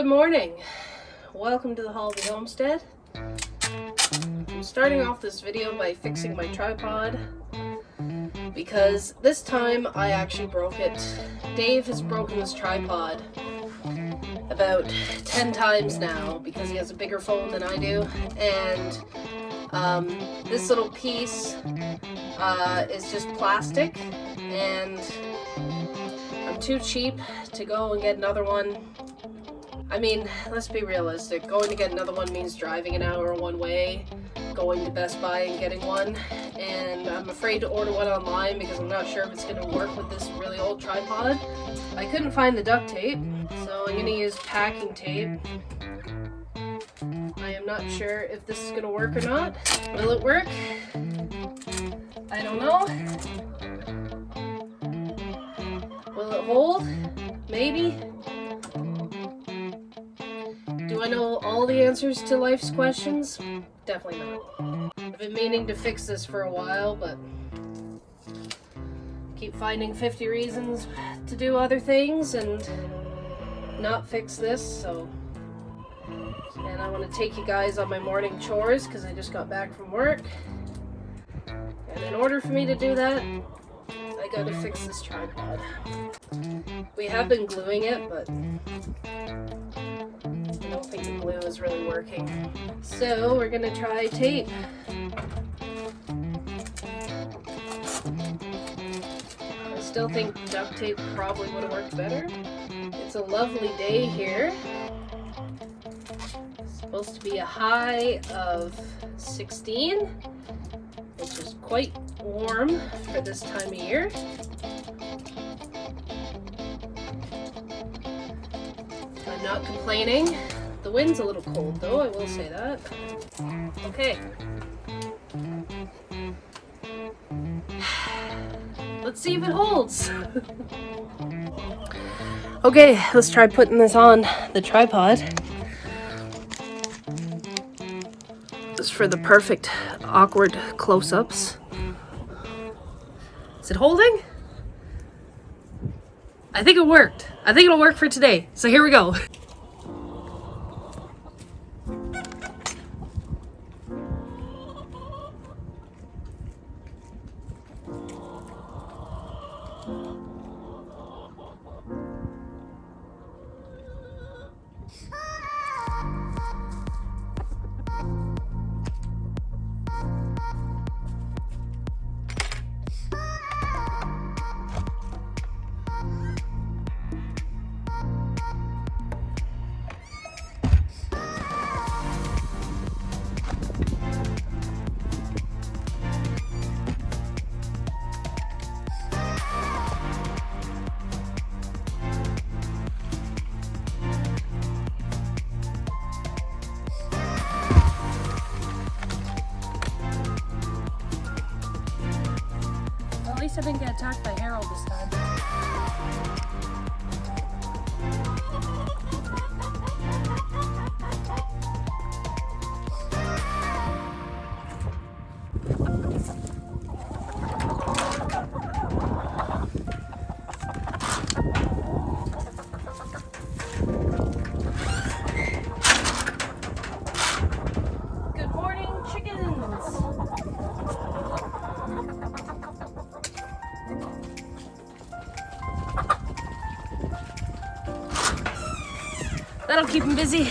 Good morning. Welcome to the Holiday Homestead. I'm starting off this video by fixing my tripod because this time I actually broke it. Dave has broken this tripod about 10 times now because he has a bigger phone than I do, and this little piece is just plastic, and I'm too cheap to go and get another one. I mean, let's be realistic. Going to get another one means driving an hour one way, going to Best Buy and getting one, and I'm afraid to order one online because I'm not sure if it's going to work with this really old tripod. I couldn't find the duct tape, so I'm going to use packing tape. I am not sure if this is going to work or not. Will it work? I don't know. Will it hold? Maybe. Do I know all the answers to life's questions? Definitely not. I've been meaning to fix this for a while, but keep finding 50 reasons to do other things and not fix this, so. And I want to take you guys on my morning chores because I just got back from work. And in order for me to do that, I gotta fix this tripod. We have been gluing it, but I don't think the glue is really working. So we're gonna try tape. I still think duct tape probably would have worked better. It's a lovely day here. It's supposed to be a high of 16, which is quite warm for this time of year. I'm not complaining. The wind's a little cold though, I will say that. Okay. Let's see if it holds. Okay, let's try putting this on the tripod. Just for the perfect awkward close-ups. Is it holding? I think it worked. I think it'll work for today. So here we go. At least I didn't get attacked by Harold this time. Good morning, chickens! That'll keep him busy.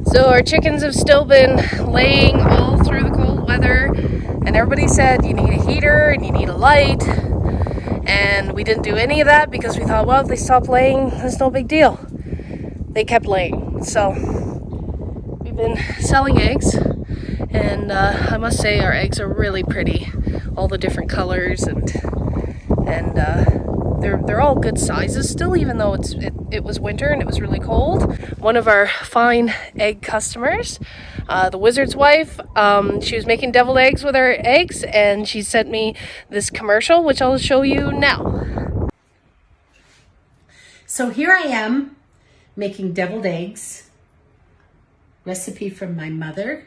So our chickens have still been laying all through the cold weather, and everybody said you need a heater and you need a light, and we didn't do any of that because we thought, well, if they stop laying, it's no big deal. They kept laying. So we've been selling eggs, and I must say our eggs are really pretty, all the different colors, and they're all good sizes still, even though it was winter and it was really cold. One of our fine egg customers, the wizard's wife, she was making deviled eggs with her eggs, and she sent me this commercial, which I'll show you now. So here I am making deviled eggs, recipe from my mother.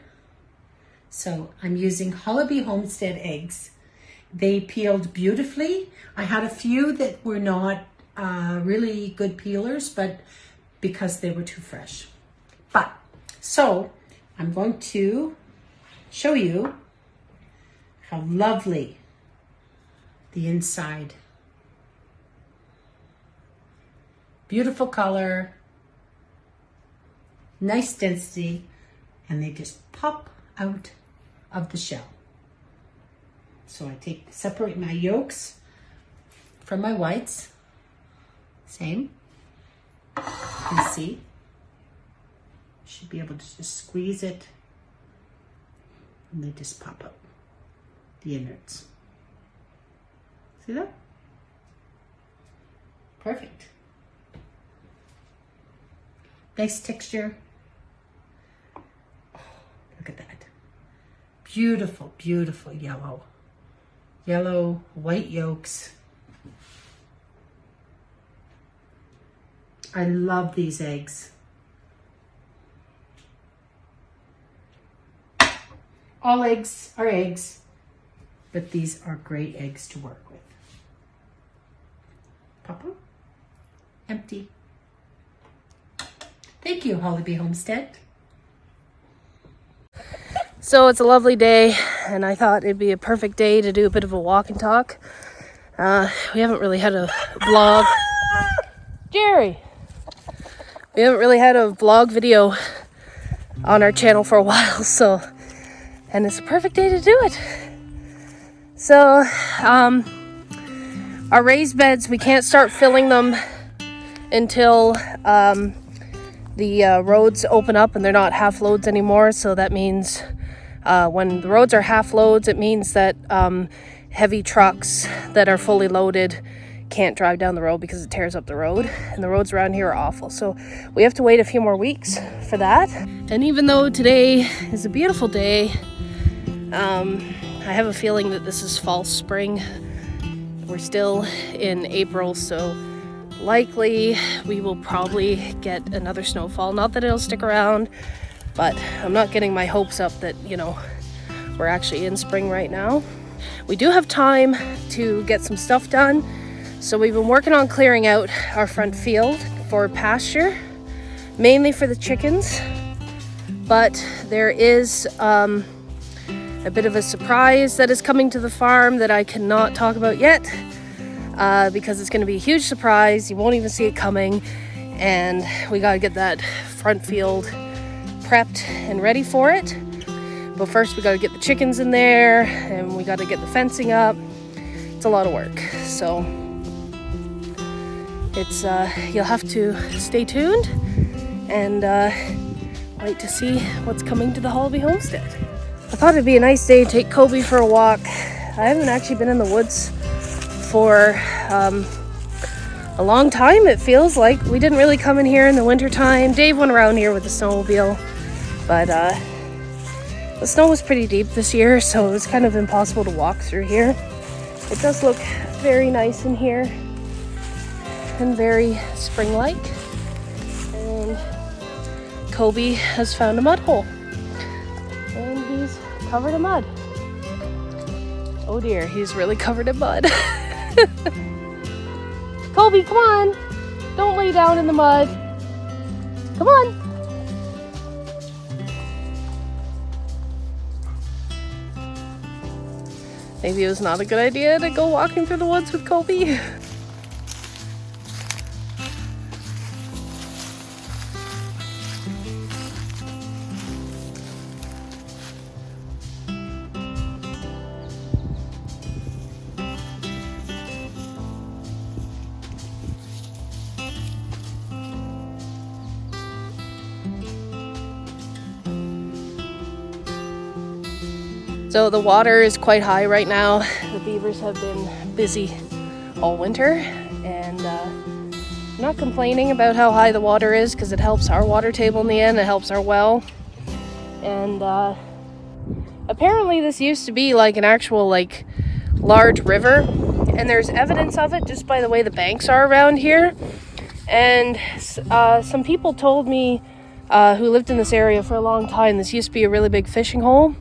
So I'm using Hollaby Homestead eggs. They peeled beautifully. I had a few that were not really good peelers, but because they were too fresh. So I'm going to show you how lovely the inside. Beautiful color, nice density, and they just pop out of the shell. So I separate my yolks from my whites. Same. You can see. Should be able to just squeeze it, and they just pop out the innards. See that? Perfect. Nice texture. Oh, look at that. Beautiful, beautiful yellow. Yellow, white yolks. I love these eggs. All eggs are eggs, but these are great eggs to work with. Papa, empty. Thank you, Hollaby Homestead. So it's a lovely day, and I thought it'd be a perfect day to do a bit of a walk and talk. We haven't really had a vlog. Jerry! We haven't really had a vlog video on our channel for a while, and it's a perfect day to do it. So, our raised beds, we can't start filling them until the roads open up and they're not half loads anymore. So that means when the roads are half loads, it means that heavy trucks that are fully loaded can't drive down the road because it tears up the road, and the roads around here are awful. So we have to wait a few more weeks for that. And even though today is a beautiful day, I have a feeling that this is false spring. We're still in April, so likely we will probably get another snowfall. Not that it'll stick around, but I'm not getting my hopes up that, we're actually in spring right now. We do have time to get some stuff done. So we've been working on clearing out our front field for pasture, mainly for the chickens. But there is a bit of a surprise that is coming to the farm that I cannot talk about yet, because it's going to be a huge surprise. You won't even see it coming, and we got to get that front field prepped and ready for it. But first we got to get the chickens in there, and we got to get the fencing up. It's a lot of work, so it's you'll have to stay tuned and wait to see what's coming to the Hollaby Homestead. I thought it'd be a nice day to take Kobe for a walk. I haven't actually been in the woods for a long time, it feels like. We didn't really come in here in the winter time. Dave went around here with the snowmobile, but the snow was pretty deep this year, so it was kind of impossible to walk through here. It does look very nice in here and very spring-like. And Kobe has found a mud hole, and he's covered in mud. Oh dear, he's really covered in mud. Kobe, come on! Don't lay down in the mud. Come on! Maybe it was not a good idea to go walking through the woods with Kobe. So the water is quite high right now. The beavers have been busy all winter, and I'm not complaining about how high the water is because it helps our water table in the end. It helps our well. And apparently this used to be like an actual like large river, and there's evidence of it just by the way the banks are around here. And some people told me who lived in this area for a long time, this used to be a really big fishing hole.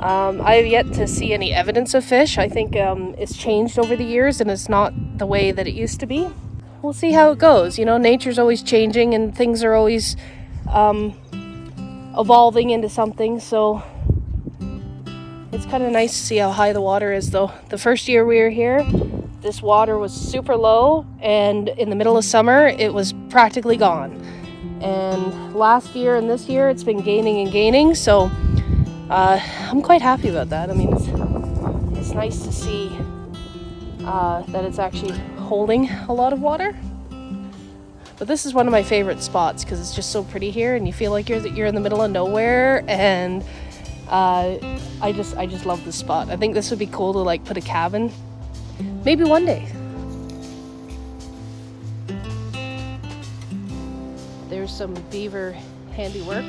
I have yet to see any evidence of fish. I think it's changed over the years and it's not the way that it used to be. We'll see how it goes. You know, nature's always changing and things are always evolving into something. So it's kind of nice to see how high the water is though. The first year we were here, this water was super low, and in the middle of summer, it was practically gone. And last year and this year, it's been gaining and gaining. So I'm quite happy about that. I mean, it's nice to see that it's actually holding a lot of water. But this is one of my favorite spots because it's just so pretty here, and you feel like you're in the middle of nowhere. And I just love this spot. I think this would be cool to like put a cabin, maybe one day. There's some beaver handiwork.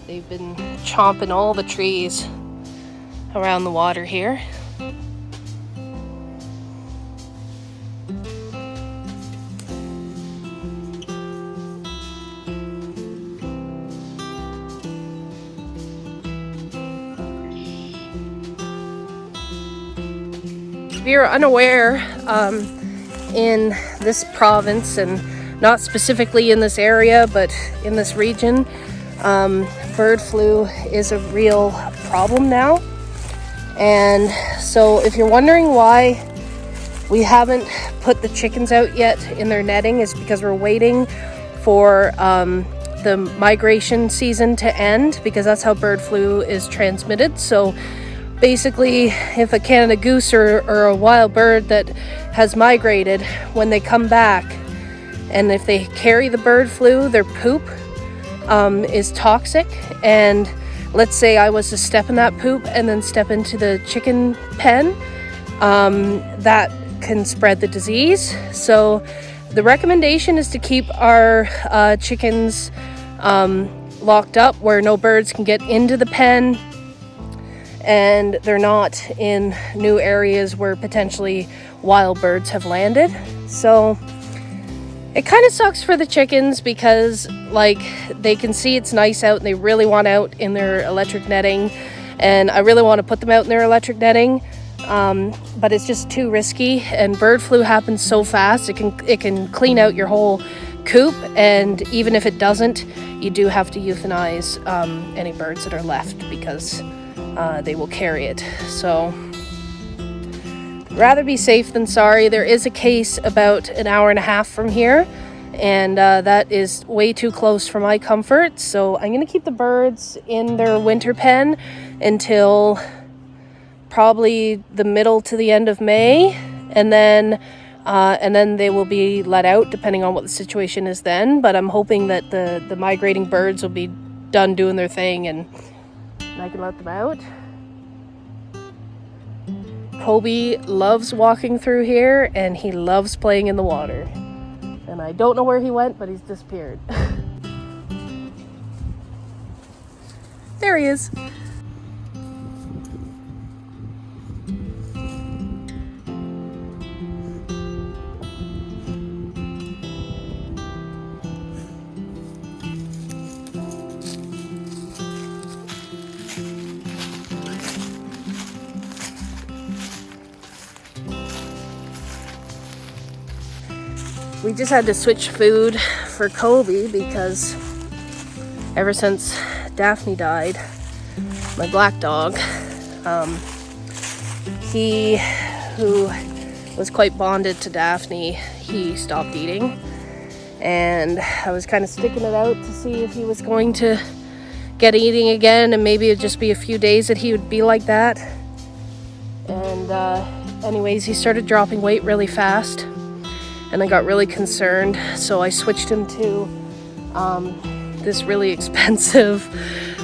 They've been chomping all the trees around the water here. If you're unaware, in this province, and not specifically in this area, but in this region, bird flu is a real problem now. And so if you're wondering why we haven't put the chickens out yet in their netting, is because we're waiting for the migration season to end, because that's how bird flu is transmitted. So basically, if a Canada goose or a wild bird that has migrated, when they come back, and if they carry the bird flu, their poop is toxic. And let's say I was to step in that poop and then step into the chicken pen, that can spread the disease. So the recommendation is to keep our chickens locked up where no birds can get into the pen, and they're not in new areas where potentially wild birds have landed. So it kind of sucks for the chickens because like they can see it's nice out and they really want out in their electric netting, and I really want to put them out in their electric netting, but it's just too risky, and bird flu happens so fast. It can clean out your whole coop, and even if it doesn't, you do have to euthanize any birds that are left because they will carry it. So rather be safe than sorry. There is a case about an hour and a half from here, and that is way too close for my comfort. So I'm going to keep the birds in their winter pen until probably the middle to the end of May, and then they will be let out depending on what the situation is then. But I'm hoping that the migrating birds will be done doing their thing and I can let them out. Kobe loves walking through here, and he loves playing in the water. And I don't know where he went, but he's disappeared. There he is. We just had to switch food for Kobe because ever since Daphne died, my black dog, he, who was quite bonded to Daphne, he stopped eating. And I was kind of sticking it out to see if he was going to get eating again, and maybe it'd just be a few days that he would be like that. And anyways, he started dropping weight really fast. And I got really concerned, so I switched him to this really expensive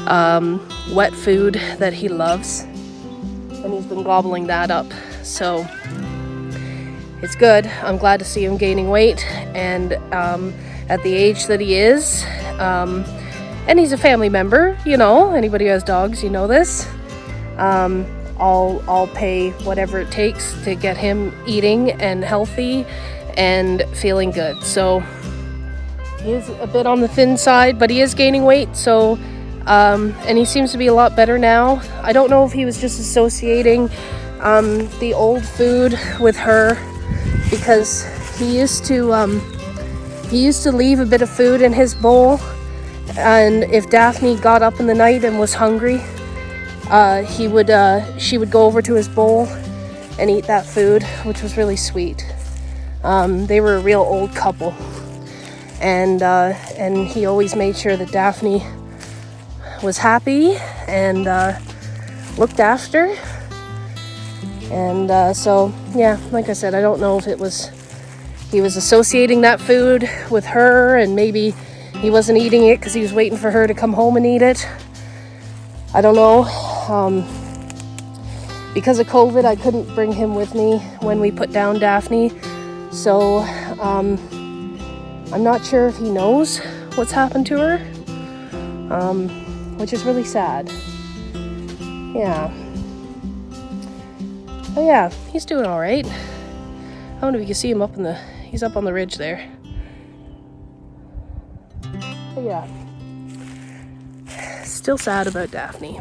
wet food that he loves, and he's been gobbling that up. So it's good. I'm glad to see him gaining weight, and at the age that he is, and he's a family member, you know, anybody who has dogs, you know this. I'll pay whatever it takes to get him eating and healthy and feeling good. So he is a bit on the thin side, but he is gaining weight. So and he seems to be a lot better now. I don't know if he was just associating the old food with her, because he used to leave a bit of food in his bowl, and if Daphne got up in the night and was hungry, she would go over to his bowl and eat that food, which was really sweet. They were a real old couple, and he always made sure that Daphne was happy and looked after. And so yeah, like I said, I don't know if he was associating that food with her, and maybe he wasn't eating it because he was waiting for her to come home and eat it. I don't know. Because of COVID, I couldn't bring him with me when we put down Daphne. So I'm not sure if he knows what's happened to her, which is really sad. Yeah. Oh yeah, he's doing all right. I don't know if you can see him he's up on the ridge there. But yeah, still sad about Daphne.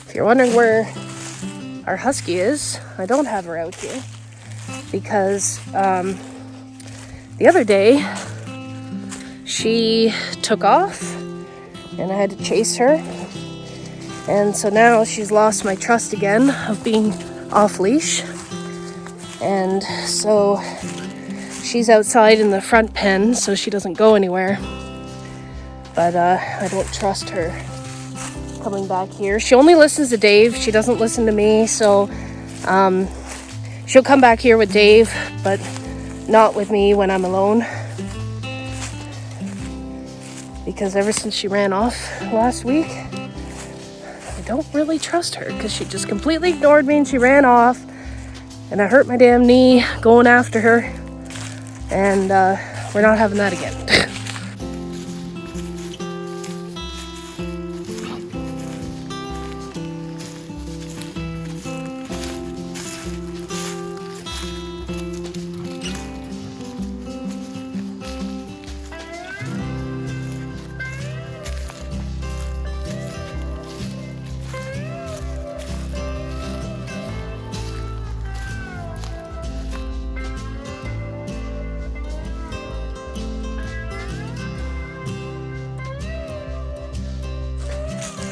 If you're wondering where our husky is, I don't have her out here because the other day she took off and I had to chase her, and so now she's lost my trust again of being off leash, and so she's outside in the front pen so she doesn't go anywhere, but I don't trust her coming back here. She only listens to Dave. She doesn't listen to me, so she'll come back here with Dave, but not with me when I'm alone. Because ever since she ran off last week, I don't really trust her, because she just completely ignored me and she ran off, and I hurt my damn knee going after her, and we're not having that again.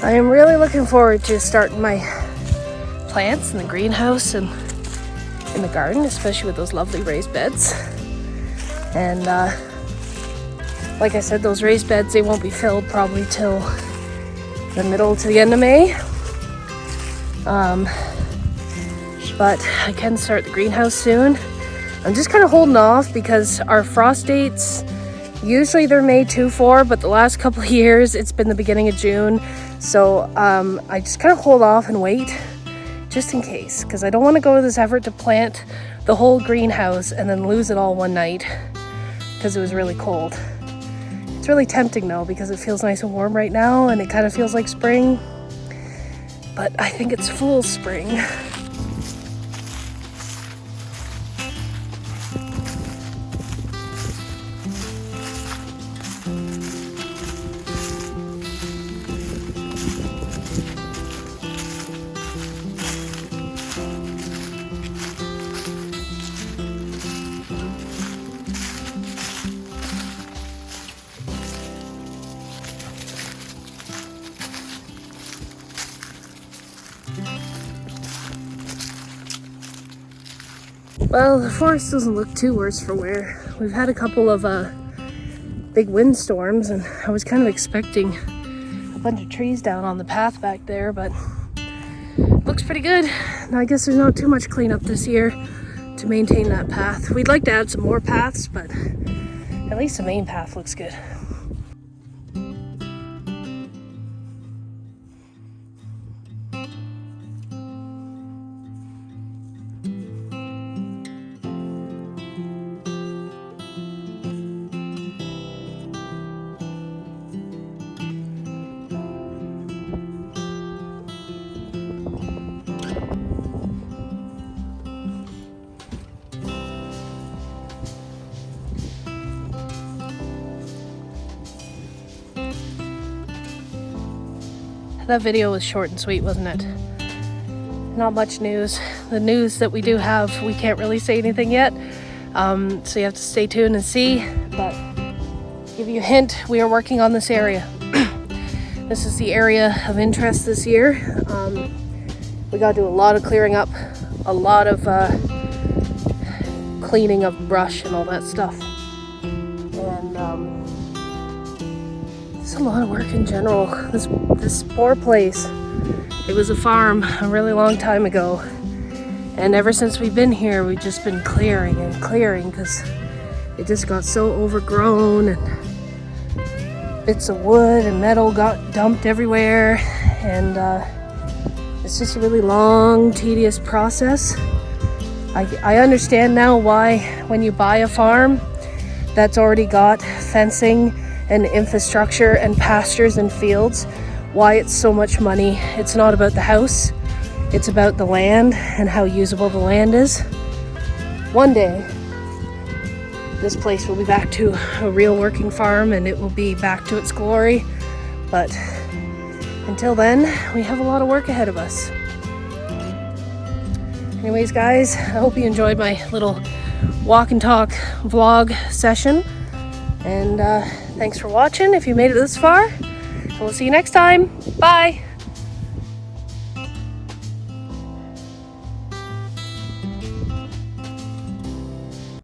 I am really looking forward to starting my plants in the greenhouse and in the garden, especially with those lovely raised beds. And like I said, those raised beds, they won't be filled probably till the middle to the end of May. But I can start the greenhouse soon. I'm just kind of holding off because our frost dates, usually they're May 2-4, but the last couple of years it's been the beginning of June. So I just kind of hold off and wait just in case, because I don't want to go to this effort to plant the whole greenhouse and then lose it all one night because it was really cold. It's really tempting though, because it feels nice and warm right now and it kind of feels like spring, but I think it's full spring. Well, the forest doesn't look too worse for wear We've had a couple of big windstorms, and I was kind of expecting a bunch of trees down on the path back there, but looks pretty good. Now I guess there's not too much cleanup this year to maintain that path. We'd like to add some more paths, but at least the main path looks good. That video was short and sweet, wasn't it? Not much news. The news that we do have, we can't really say anything yet. So you have to stay tuned and see. But give you a hint, we are working on this area. This is the area of interest this year. We got to do a lot of clearing up, a lot of cleaning of brush and all that stuff. And it's a lot of work in general. This poor place, it was a farm a really long time ago, and ever since we've been here, we've just been clearing and clearing because it just got so overgrown, and bits of wood and metal got dumped everywhere, and it's just a really long, tedious process. I understand now why when you buy a farm that's already got fencing and infrastructure and pastures and fields, why it's so much money. It's not about the house, it's about the land and how usable the land is. One day, this place will be back to a real working farm and it will be back to its glory. But until then, we have a lot of work ahead of us. Anyways, guys, I hope you enjoyed my little walk and talk vlog session. And thanks for watching if you made it this far. We'll see you next time. Bye.